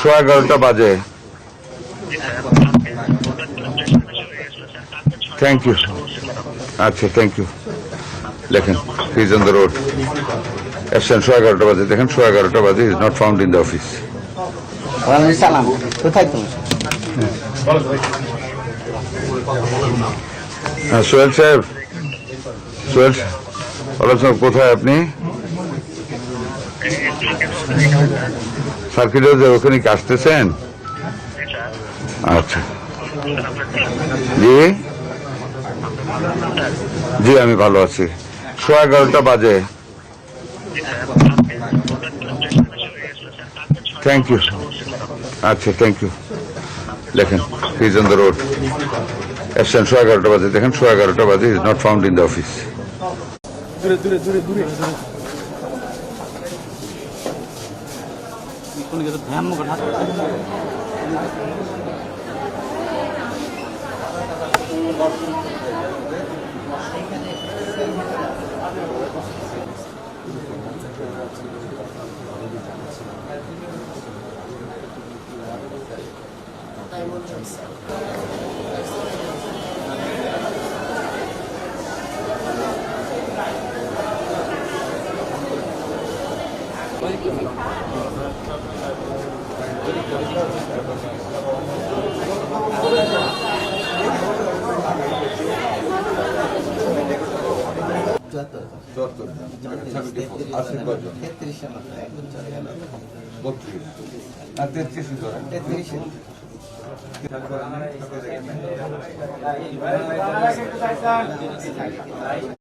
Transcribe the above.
11:30 বাজে। Thank you. আচ্ছা, thank you. দেখেন, he is on the road. Absent 11:30 বাজে। দেখেন 11:30 বাজে, is not found in the office. সালাম, কোথায় তুমি? হ্যাঁ, সোহেল সাহেব, সোহেল সাহেব কোথায় আপনি? সার্কিট হাউসের ওখানে কি আসতেছেন? আচ্ছা, জি জি, আমি ভালো আছি। 11:30 বাজে। Thank you. আচ্ছা, থ্যাংক ইউ। দেখেন, he is on the road. Absent 11:30 বাজে। দেখেন 11:30 বাজে, is not found in the office. দূরে দূরে দূরে দূরে কোন গেছে ভ্যাম কথা